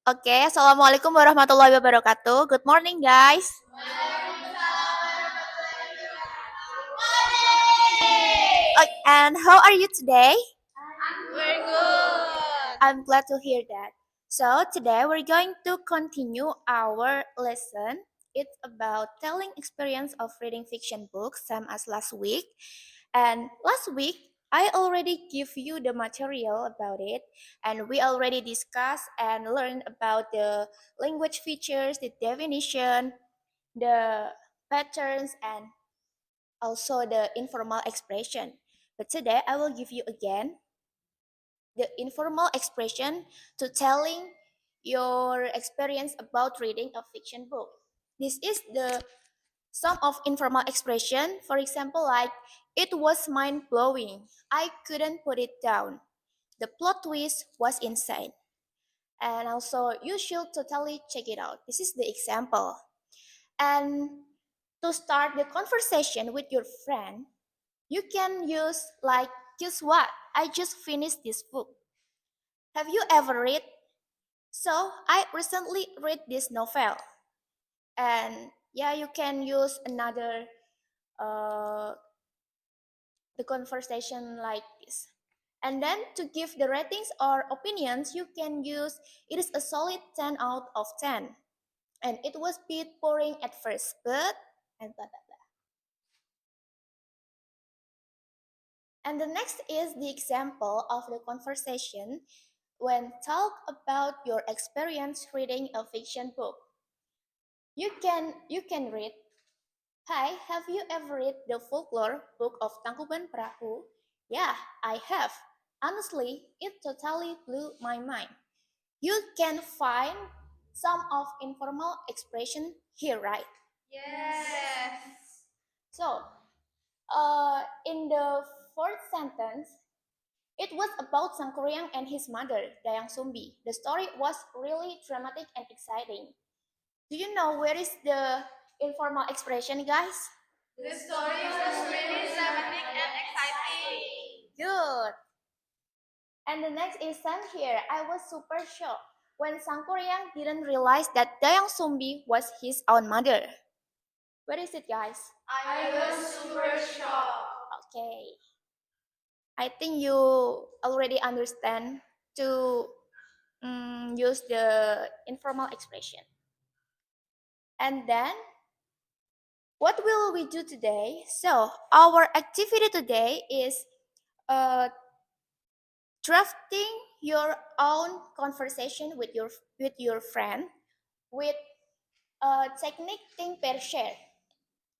Oke, Assalamualaikum warahmatullahi wabarakatuh. Good morning, guys. And how are you today? Very good. I'm glad to hear that. So, today we're going to continue our lesson. It's about telling experience of reading fiction books, same as last week. And last week, I already give you the material about it, and we already discussed and learned about the language features, the definition, the patterns, and also the informal expression. But today I will give you again the informal expression to telling your experience about reading a fiction book. This is the some of informal expression. For example, like it was mind blowing. I couldn't put it down. The plot twist was insane. And also, you should totally check it out. This is the example. And to start the conversation with your friend, you can use like, guess what? I just finished this book. Have you ever read? So I recently read this novel. And yeah, you can use another uh, the conversation like this. And then to give the ratings or opinions, you can use it is a solid 10 out of 10. And it was bit boring at first, but and blah blah blah. And the next is the example of the conversation when talk about your experience reading a fiction book. You can read, "Hi, have you ever read the folklore book of Tangkuban Perahu?" "Yeah, I have. Honestly, it totally blew my mind." You can find some of informal expression here, right? Yes. So, in the fourth sentence, it was about Sangkuriang and his mother, Dayang Sumbi. The story was really dramatic and exciting. Do you know where is the informal expression, guys? The story was really dramatic and exciting. Good. And the next is Sam here. I was super shocked when Sangkuriang didn't realize that Dayang Sumbi was his own mother. Where is it, guys? I was super shocked. Okay. I think you already understand to use the informal expression. And then, what will we do today? So, our activity today is uh, drafting your own conversation with your friend with a technique think pair share.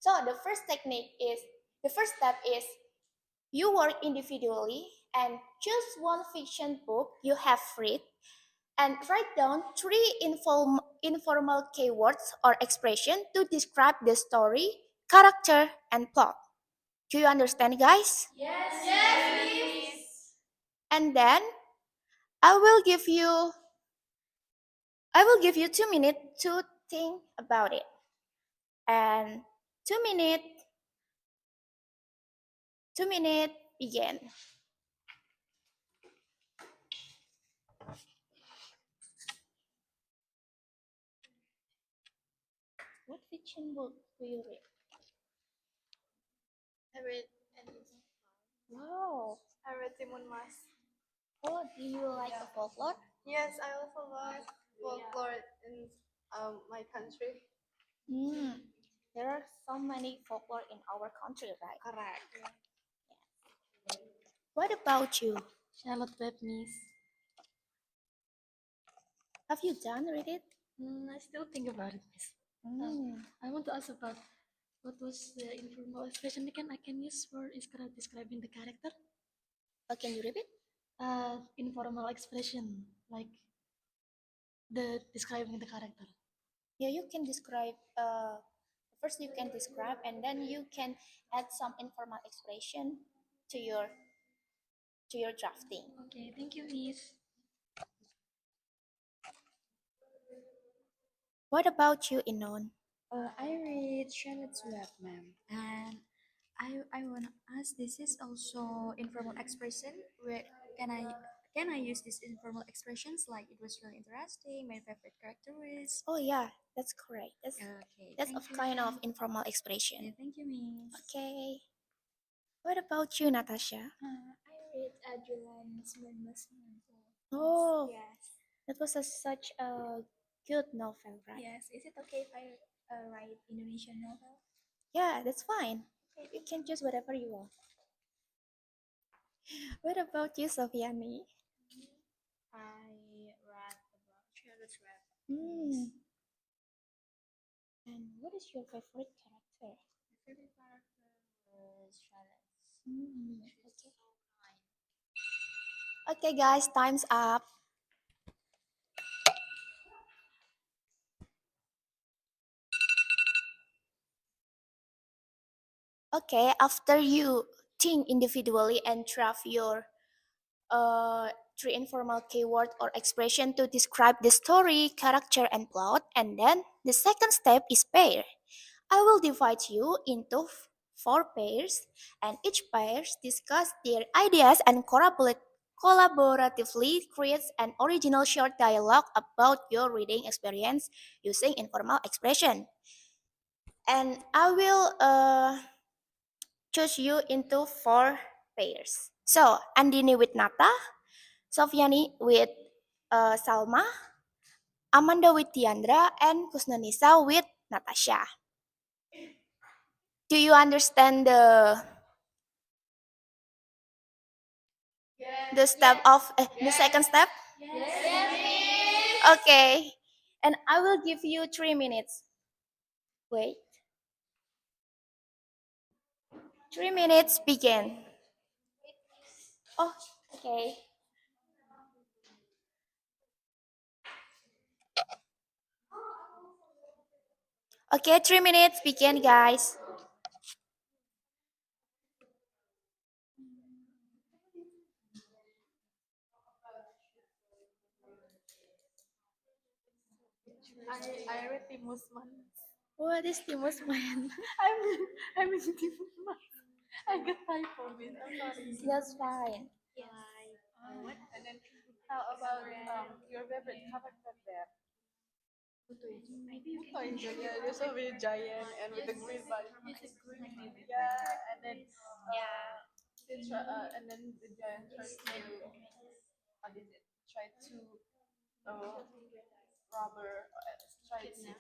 So, the first step is you work individually and choose one fiction book you have read and write down three informal keywords or expression to describe the story, character, and plot. Do you understand, guys? Yes, please. And then I will give you I will give you 2 minutes to think about it. And 2 minutes, 2 minutes begin. What fiction book do you read? I read and Wow. I read Timun Mas. Oh, do you like a folklore? Yes, I also love folklore in my country. Hmm. There are so many folklore in our country, right? Correct. What about you? Charlotte Webnis. Have you done read it? I still think about it, miss. Hmm. I want to ask about what was the informal expression again I can use for describing the character? Can you repeat? Informal expression, like the describing the character. Yeah, you can describe. First, you can describe, and then you can add some informal expression to your drafting. Okay, thank you, miss. What about you, Inon? I read Charlotte's Web, ma'am, and I want to ask. This is also informal expression. Where can I Can I use these informal expressions like it was really interesting, my favorite character is? Oh yeah, that's correct. Okay, That's thank of you. kind of informal Yeah, expression. thank you, Miss. Okay. What about you, Natasha? I read Adulan's Mermaid. Oh, Yes. that was such a good novel, right? Yes. Is it okay if I write Indonesian novel? Yeah, that's fine. You can choose whatever you want. What about you, Sofiani? I read about Charlotte's Web. Hmm. And what is your favorite character? My favorite character was Charlotte. Hmm. She's Okay. so kind. Okay, guys, time's up. Okay, after you think individually and draft your three informal keyword or expression to describe the story, character, and plot, and then the second step is pair. I will divide you into four pairs, and each pairs discuss their ideas and collaboratively creates an original short dialogue about your reading experience using informal expression. And I will choose you into four pairs. So, Andini with Nata, Sofiani with Salma, Amanda with Tiandra, and Kusnanisa with Natasha. Do you understand the step of the second step? Okay, and I will give you 3 minutes. Wait, 3 minutes begin. Oh, okay. Okay, 3 minutes begin, guys. I read Timus Man. What is Timus Man? I mean Timus Man. I got typo with. I'm sorry. That's fine. What? And then how about your favorite character there? Butoy Junior. You're so very giant and with the green body. Yeah, and then and then the giant tries to how did it try to robber try to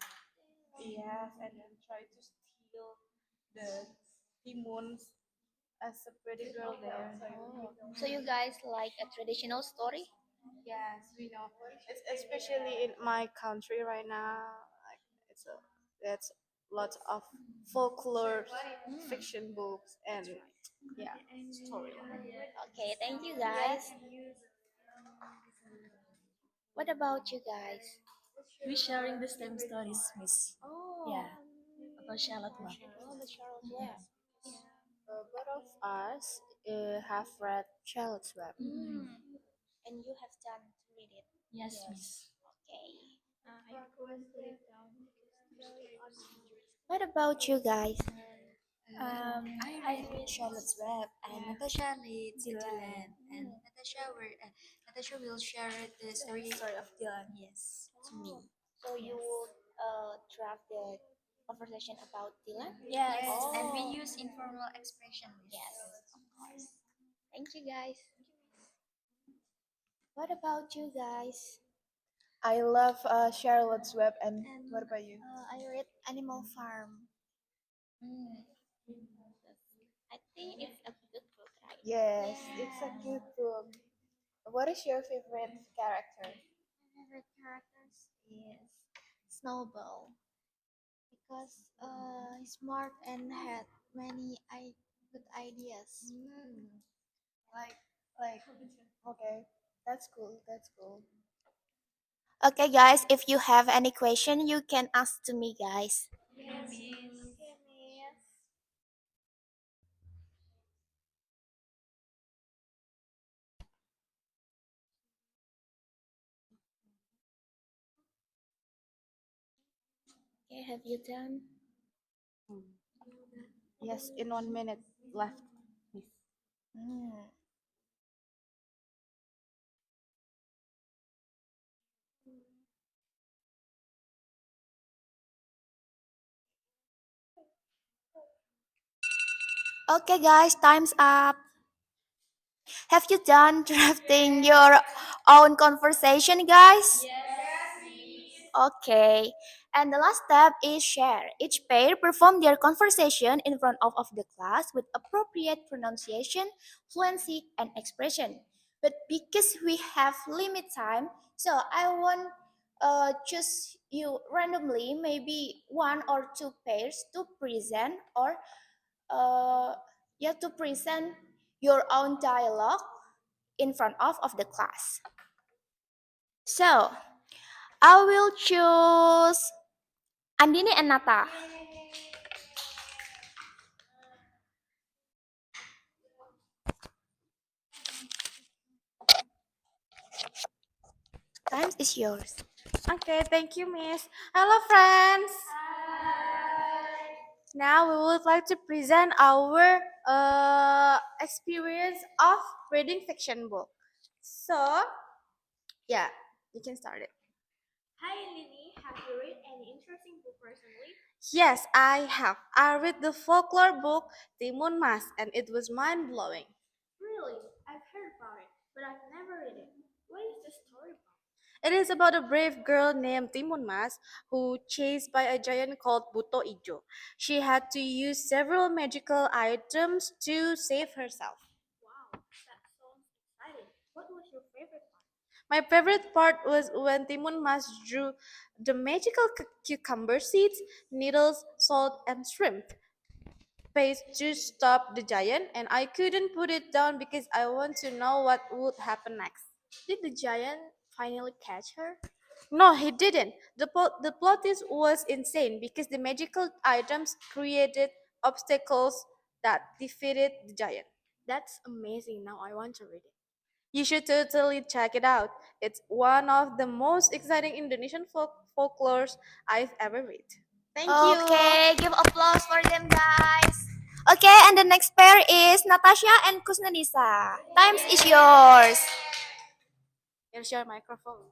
yes and then try to steal the demons as a pretty girl there. So you guys like a traditional story? Yes, we know. It's especially in my country right now. Like it's a that's lots of folklore fiction books and yeah story. Okay, thank you guys. What about you guys? We sharing the same stories, Miss. Oh, Yeah, about Charlotte Web. oh, the Charles Web. Both of us have read Charlotte's Web. And you have time to read it. Yes, Miss. Okay. I couldn't put it down. What about you guys? I read Charlotte's Web and Natasha reads Cityland and Natasha will share the story Story of Dylan. yes to me. So you would draft the conversation about Dylan? Yes, Oh. and we use informal expression. Yes, of course. Thank you guys. What about you guys? I love Charlotte's Web, and what about you? I read Animal Farm. Mm. I think it's a good book, right? Yes, it's a cute book. What is your favorite character? My favorite characters is Snowball because he's smart and had many good ideas. Like, like, okay, that's cool. That's cool. Okay, guys, if you have any question, you can ask to me, guys. Okay, have you done? Yes, in 1 minute left, Miss. Mm. Okay, guys, time's up. Have you done drafting your own conversation, guys? Okay. And the last step is share. Each pair perform their conversation in front of the class with appropriate pronunciation, fluency, and expression. But because we have limit time, so I want choose you randomly, maybe one or two pairs to present or you have to present your own dialogue in front of the class. So I will choose Andini and Nata. Times is yours. Okay, thank you, Miss. Hello, friends. Now we would like to present our experience of reading fiction book. So, yeah, you can start it. Hi Lini, have you read any interesting book recently? Yes, I have. I read the folklore book Timun Mas, and it was mind blowing. Really? I've heard about it, but I've never read it. What is the story about? It is about a brave girl named Timun Mas who chased by a giant called Buto Ijo. She had to use several magical items to save herself. Wow, that sounds exciting. What was your favorite part? My favorite part was when Timun Mas drew the magical cucumber seeds, needles, salt, and shrimp paste to stop the giant, and I couldn't put it down because I want to know what would happen next. Did the giant finally catch her? No, he didn't. The plot was insane because the magical items created obstacles that defeated the giant. That's amazing. Now I want to read it. You should totally check it out. It's one of the most exciting Indonesian folklores I've ever read. Thank you. Okay, give applause for them, guys. Okay, and the next pair is Natasha and Kusnanisa. Times is yours. Here's your microphone.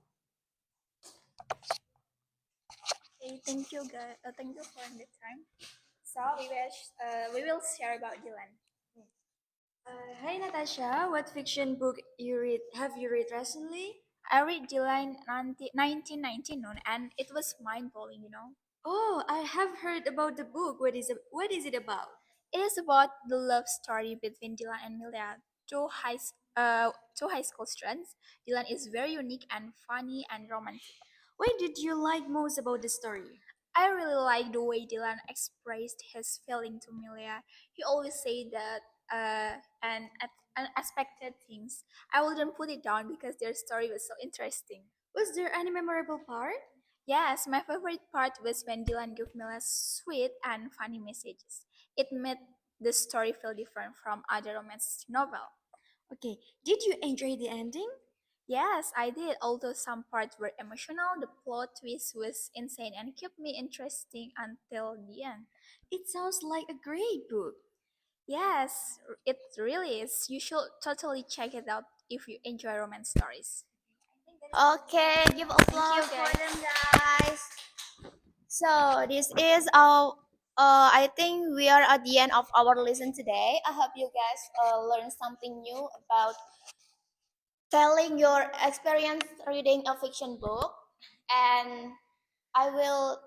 Okay, thank you, guys. Thank you for the time. So we will share about Dylan. Hi Natasha, what fiction book have you read recently? I read Dylan 1999 and it was mind blowing. Oh, I have heard about the book. What is it about? It is about the love story between Dylan and Milia, two high school students. Dylan is very unique and funny and romantic. What did you like most about the story? I really like the way Dylan expressed his feeling to Milia. He always said that unexpected things. I wouldn't put it down because their story was so interesting. Was there any memorable part? Yes, my favorite part was when Dylan gave Milia sweet and funny messages. It made the story feel different from other romance novel. Okay, did you enjoy the ending? Yes, I did. Although some parts were emotional, the plot twist was insane and kept me interesting until the end. It sounds like a great book. Yes, it really is. You should totally check it out if you enjoy romance stories. Okay, give applause for them, guys. So this is our. I think we are at the end of our lesson today. I hope you guys learned something new about telling your experience reading a fiction book, and I will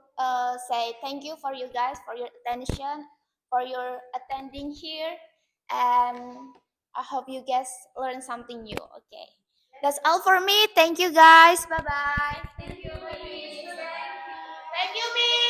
say thank you for you guys for your attention, for your attending here, and I hope you guys learn something new. Okay, that's all for me. Thank you guys. Bye bye. Thank you, Miss.